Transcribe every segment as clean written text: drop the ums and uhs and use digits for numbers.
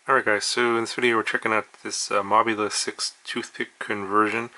Alright guys, so in this video we're checking out this Mobula6 Toothpick conversion,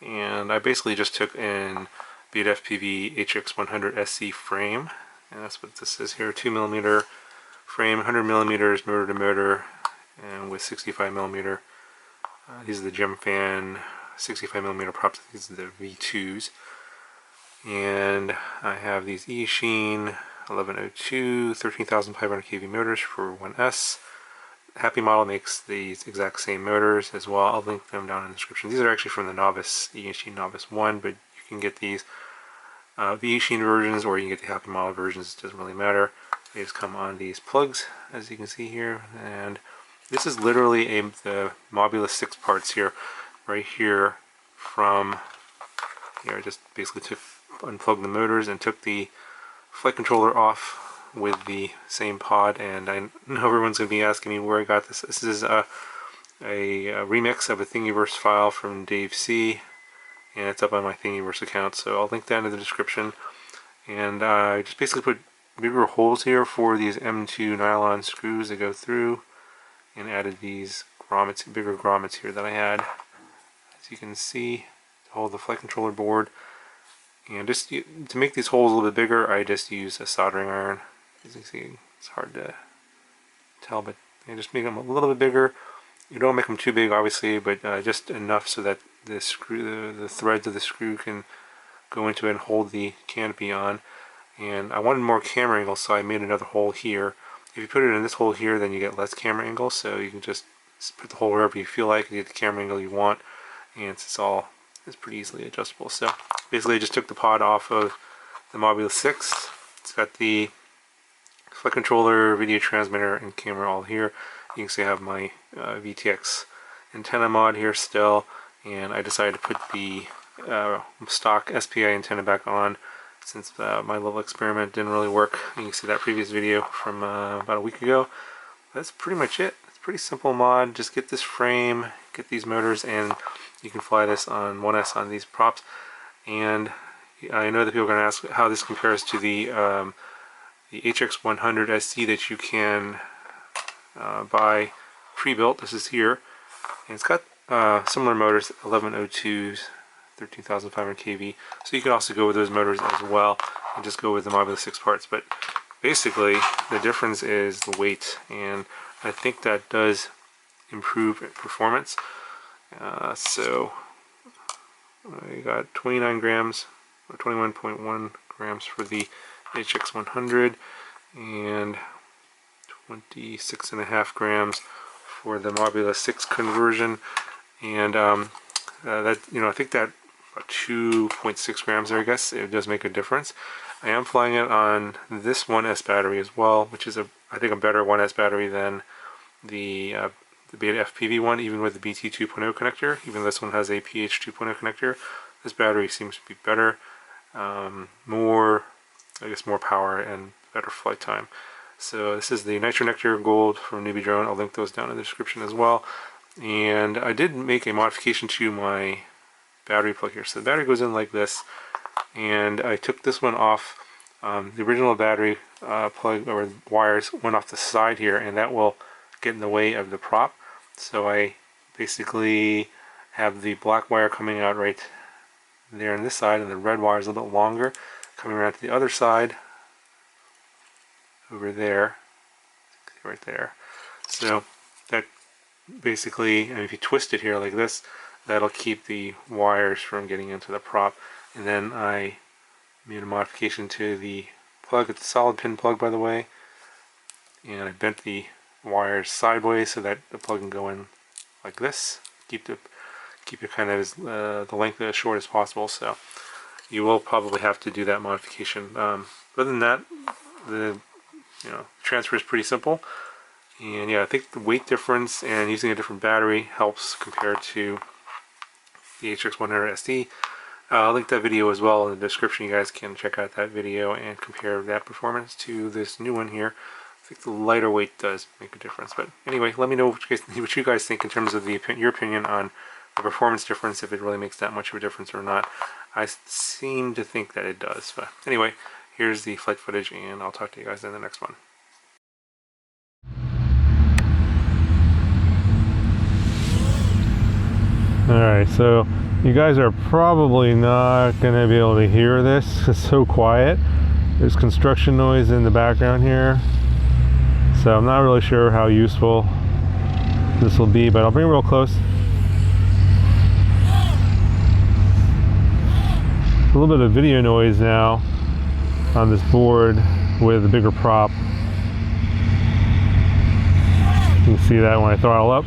and I basically just took in the FPV HX100 SC frame, and that's what this is here, 2mm frame, 100mm motor to motor, and with 65mm. These are the Gemfan 65mm props, these are the V2s, and I have these Eachine 1102 13,500 kV motors for 1S. Happymodel makes these exact same motors as well. I'll link them down in the description. These are actually from the Novice, Eachine Novice 1, but you can get these, the Eachine versions, or you can get the Happymodel versions, it doesn't really matter. They just come on these plugs, as you can see here, and this is literally the Mobula6 parts here, right here from here. I just basically unplugged the motors and took the flight controller off with the same pod, and I know everyone's going to be asking me where I got this. This is a remix of a Thingiverse file from Dave C, and it's up on my Thingiverse account, so I'll link that in the description. And I just basically put bigger holes here for these M2 nylon screws that go through, and added these grommets, bigger grommets here that I had, as you can see, to hold the flight controller board. And just to make these holes a little bit bigger, I just use a soldering iron. As you can see, it's hard to tell, but I just make them a little bit bigger. You don't make them too big, obviously, but just enough so that the screw, the threads of the screw can go into it and hold the canopy on. And I wanted more camera angle, so I made another hole here. If you put it in this hole here, then you get less camera angle, so you can just put the hole wherever you feel like, and get the camera angle you want, and it's pretty easily adjustable. So basically I just took the pod off of the Mobula6. It's got the flight controller, video transmitter, and camera all here. You can see I have my VTX antenna mod here still, and I decided to put the stock SPI antenna back on since my little experiment didn't really work. You can see that previous video from about a week ago. That's pretty much it. It's a pretty simple mod. Just get this frame, get these motors, and you can fly this on 1S on these props. And I know that people are going to ask how this compares to the HX100 SC that you can buy pre-built. This is here, and it's got similar motors, 1102s, 13,500 kV. So you can also go with those motors as well, and just go with the Mobula6 parts. But basically, the difference is the weight, and I think that does improve performance. So I got 29 grams, or 21.1 grams for the HX100, and 26.5 grams for the Mobula6 conversion. And that, I think that about 2.6 grams there, I guess, it does make a difference. I am flying it on this 1S battery as well, which is I think a better 1S battery than the Beta FPV one, even with the BT 2.0 connector. Even though this one has a PH 2.0 connector, this battery seems to be better, more power and better flight time. So this is the Nitro Nectar Gold from Newbie Drone. I'll link those down in the description as well. And I did make a modification to my battery plug here. So the battery goes in like this, and I took this one off. The original battery plug or wires went off the side here, and that will get in the way of the prop. So I basically have the black wire coming out right there on this side, and the red wire is a little bit longer coming around to the other side over there, right there. So that basically, and if you twist it here like this, that'll keep the wires from getting into the prop. And then I made a modification to the plug. It's a solid pin plug, by the way, and I bent the wires sideways so that the plug can go in like this. Keep it kind of as the length as short as possible. So you will probably have to do that modification. Other than that, the transfer is pretty simple. And yeah, I think the weight difference and using a different battery helps compared to the HX100 SD. I'll link that video as well in the description. You guys can check out that video and compare that performance to this new one here. I think the lighter weight does make a difference. But anyway, let me know what you guys think in terms of your opinion on the performance difference, if it really makes that much of a difference or not. I seem to think that it does. But anyway, here's the flight footage, and I'll talk to you guys in the next one. Alright, so you guys are probably not going to be able to hear this. It's so quiet. There's construction noise in the background here. So I'm not really sure how useful this will be, but I'll bring it real close. A little bit of video noise now on this board with a bigger prop. You can see that when I throttle up.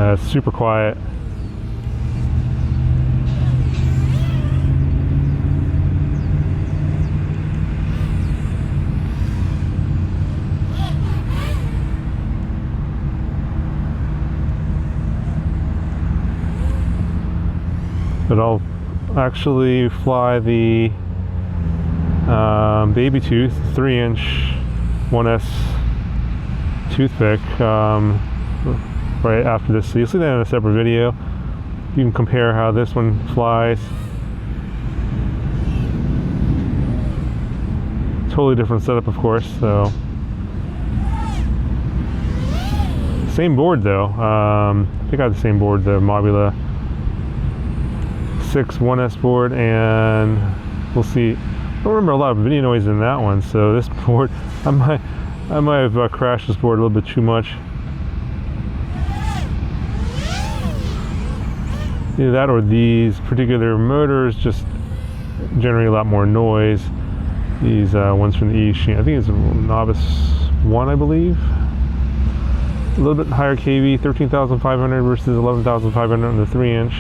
It's super quiet. But I'll actually fly the baby tooth 3-inch 1S toothpick right after this. So you'll see that in a separate video. You can compare how this one flies. Totally different setup, of course. So same board though. I think I have the same board, the Mobula6 1S board, and we'll see. I don't remember a lot of video noise in that one, so this board, I might have crashed this board a little bit too much. Either that or these particular motors just generate a lot more noise. These ones from the E Machine, I think it's a Novice 1, I believe. A little bit higher kV, 13,500 versus 11,500 on the 3-inch.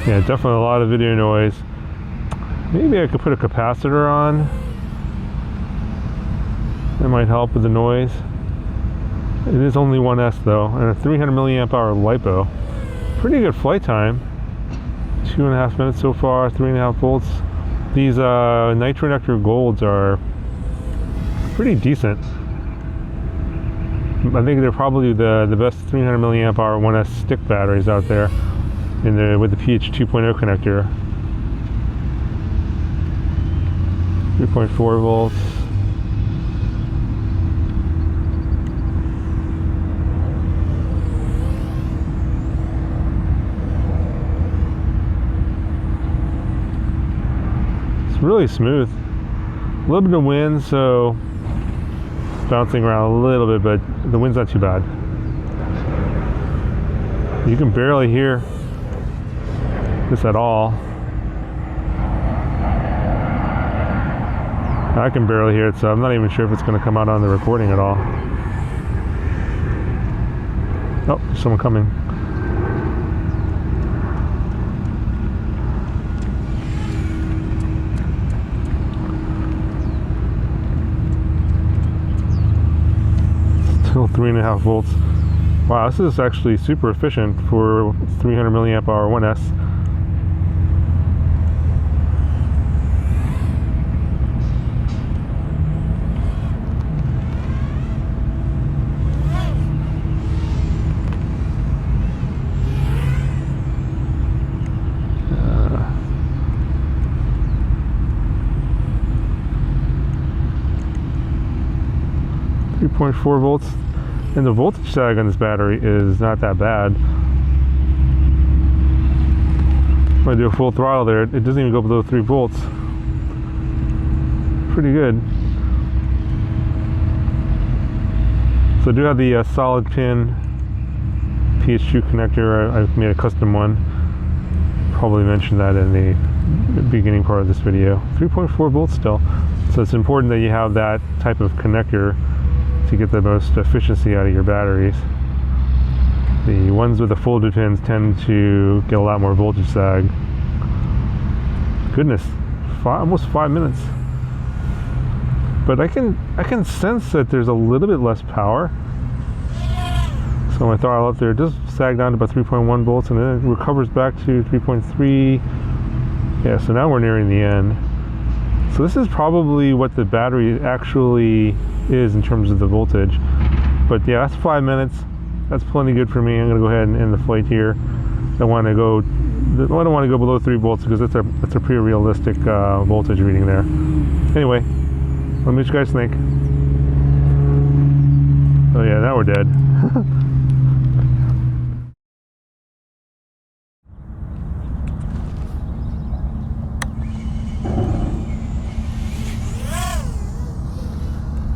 Yeah, definitely a lot of video noise. Maybe I could put a capacitor on. That might help with the noise. It is only 1S though, and a 300 milliamp hour LiPo. Pretty good flight time. 2.5 minutes so far, 3.5 volts. These nitro nectar golds are pretty decent. I think they're probably the best 300 milliamp hour 1S stick batteries out there with the PH 2.0 connector. 3.4 volts. It's really smooth. A little bit of wind, so it's bouncing around a little bit, but the wind's not too bad. You can barely hear this at all. I can barely hear it, so I'm not even sure if it's going to come out on the recording at all. Oh, there's someone coming. Still 3.5 volts. Wow, this is actually super efficient for 300 milliamp hour 1S. .4 volts, and the voltage tag on this battery is not that bad. When I do a full throttle there, it doesn't even go below 3 volts. Pretty good. So I do have the solid pin PH2 connector. I've made a custom one. Probably mentioned that in the beginning part of this video. 3.4 volts still. So it's important that you have that type of connector to get the most efficiency out of your batteries. The ones with the folded pins tend to get a lot more voltage sag. Goodness, almost 5 minutes. But I can sense that there's a little bit less power. So my throttle up there does sag down to about 3.1 volts, and then it recovers back to 3.3. Yeah, so now we're nearing the end. So this is probably what the battery actually is in terms of the voltage. But yeah, that's 5 minutes. That's plenty good for me. I'm gonna go ahead and end the flight here. I don't want to go below 3 volts because that's a pretty realistic voltage reading there. Anyway, let me know what you guys think. Oh yeah, now we're dead.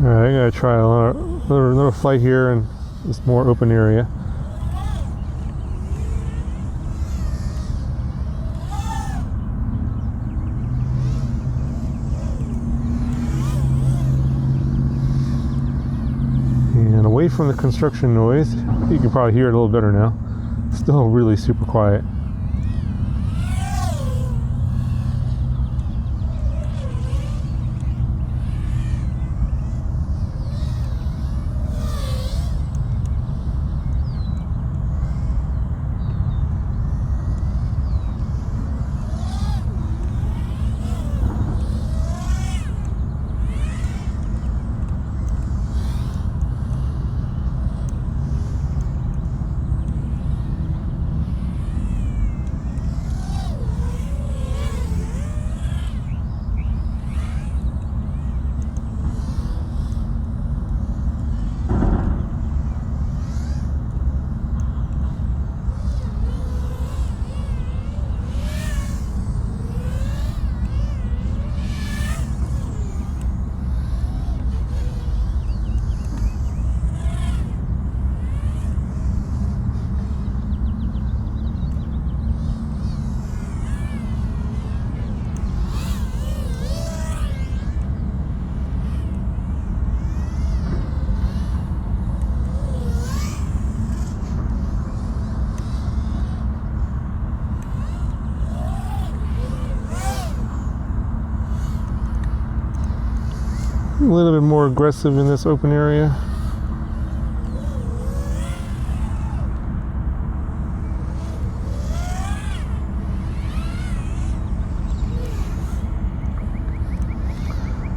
Alright, I'm going to try another flight here in this more open area. And away from the construction noise, you can probably hear it a little better now. It's still really super quiet. A little bit more aggressive in this open area.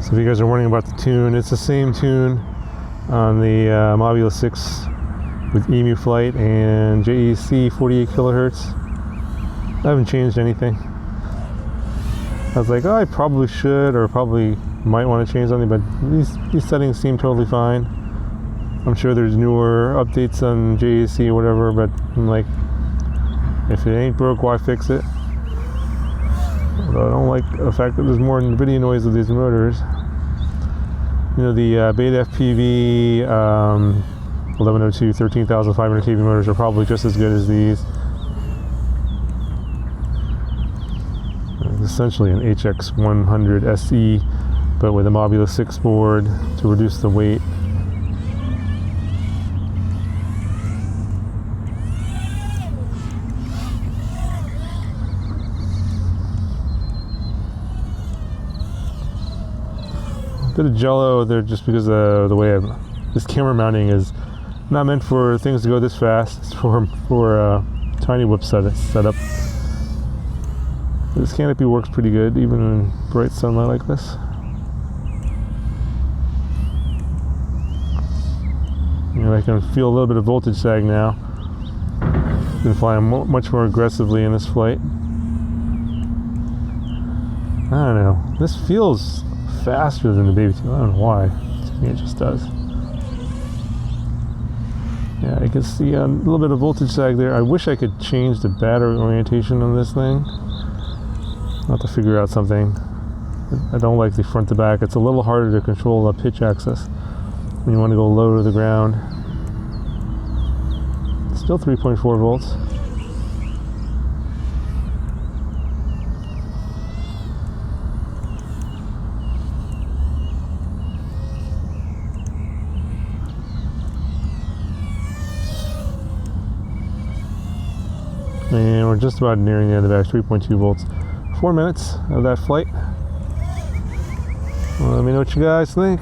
So if you guys are wondering about the tune, it's the same tune on the Mobula6 with EMU flight and JEC 48 kilohertz. I haven't changed anything. I was like, oh, I probably should, or probably might want to change something, but these settings seem totally fine. I'm sure there's newer updates on JEC or whatever, but I'm like, if it ain't broke, why fix it? Although I don't like the fact that there's more NVIDIA noise with these motors. You know, the Beta FPV 1102 13,500 kV motors are probably just as good as these. It's essentially an HX100 SE, but with a Mobula6 board to reduce the weight. A bit of jello there just because of the way this camera mounting is not meant for things to go this fast. It's for tiny whip setup. This canopy works pretty good even in bright sunlight like this. You know, I can feel a little bit of voltage sag now. Been flying much more aggressively in this flight. I don't know. This feels faster than the Baby 2. I don't know why. To me, it just does. Yeah, I can see a little bit of voltage sag there. I wish I could change the battery orientation on this thing. I'll have to figure out something. I don't like the front to back. It's a little harder to control the pitch axis when you want to go low to the ground. Still 3.4 volts. And we're just about nearing the end of the back, 3.2 volts. 4 minutes of that flight. Well, let me know what you guys think.